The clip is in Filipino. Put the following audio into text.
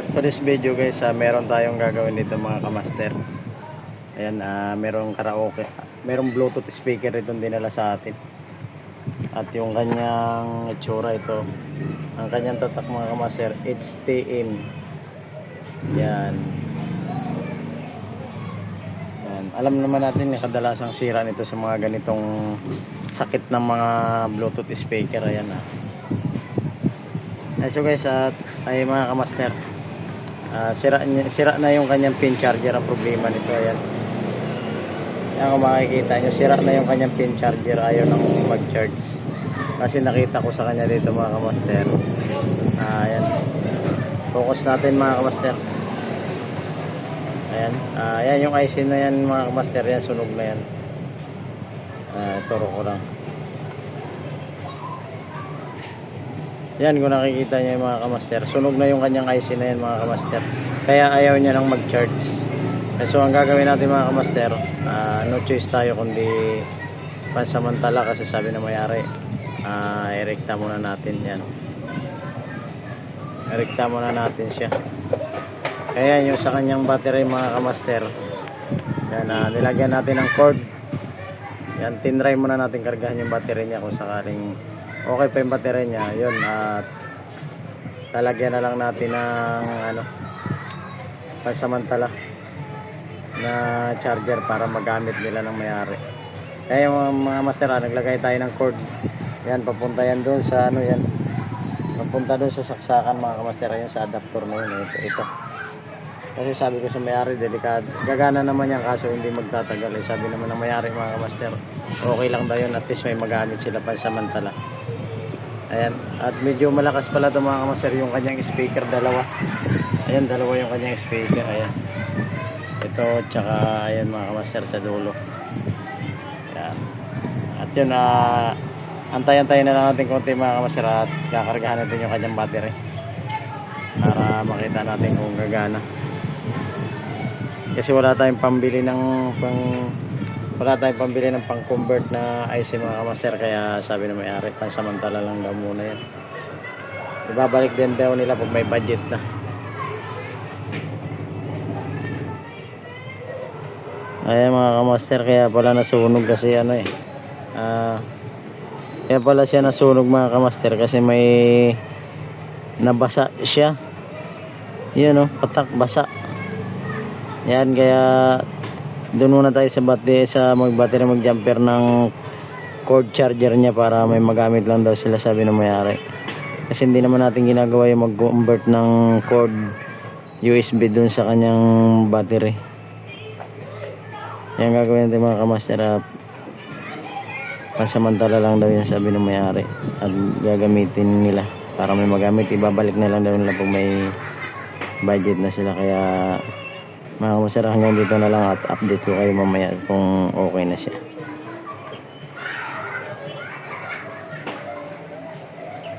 For this video guys, meron tayong gagawin dito mga kamaster. Ayan, merong karaoke, merong bluetooth speaker itong dinala sa atin. At yung kanyang itsura ito, ang kanyang tatak mga kamaster, HTM. Yan. Yan. Alam naman natin na kadalasang sira nito sa mga ganitong sakit ng mga bluetooth speaker. Ayan so guys, ay mga kamaster, sira na yung kanyang pin charger. Ang problema nito, ayan kung makikita nyo, sira na yung kanyang pin charger, ayaw nang mag charge. Kasi nakita ko sa kanya dito mga kamaster. Ayan, focus natin mga kamaster. Ayan yung IC na yan mga kamaster, yan sunog na yan. Turo ko lang. Yan, kung nakikita nyo yung mga kamaster, sunog na yung kanyang IC na yan mga kamaster, kaya ayaw niya nang mag charge. So ang gagawin natin mga kamaster, no choice tayo kundi pansamantala, kasi sabi na mayari, irekta muna natin yan. Irekta muna natin siya. Kaya yung sa kanyang battery mga kamaster, yan, nilagyan natin ng cord. Yan, tinry muna natin kargahan yung battery niya kung sakaling okay pa yung battery niya. Yun, at talagyan na lang natin ng pansamantala na charger para magamit nila ng mayari. Kaya yung mga master, naglagay tayo ng cord. Yan, papunta yan doon sa yan, papunta doon sa saksakan mga kamaster, yung sa adapter na yun. Ito. Kasi sabi ko sa mayari, delikado, gagana naman yan kaso hindi magtatagal. Sabi naman ng mayari mga kamaster, okay lang daw yun, at least may magamit sila pansamantala. Ayan, at medyo malakas pala ito mga kamaster, yung kanyang speaker, dalawa. Ayan, dalawa yung kanyang speaker. Ayan, ito, tsaka ayan mga kamaster sa dulo. Ayan. At yun, antay-antay na lang natin konti mga kamaster, at kakargahan natin yung kanyang battery para makita natin kung gagana. Kasi wala tayong pambili ng pang-convert na IC mga kamaster, kaya sabi na may-ari, pansamantala lang daw muna yan. Ibabalik din daw nila pag may budget na. Ayan mga kamaster, kaya pala nasunog kasi kaya pala siya nasunog mga kamaster, kasi may nabasa siya. Yun patak, basa. Yan, kaya doon muna tayo sa mag-battery, mag-jumper ng cord charger niya para may magamit lang daw sila, sabi ng may-ari. Kasi hindi naman natin ginagawa yung mag-convert ng cord USB doon sa kanyang battery. Yan gagawin natin mga kamaster, pansamantala lang daw yan, sabi ng may-ari, at gagamitin nila para may magamit. Ibabalik na lang daw nila pag may budget na sila. Kaya mga kamaster, hanggang dito na lang, at update ko kayo mamaya kung okay na siya.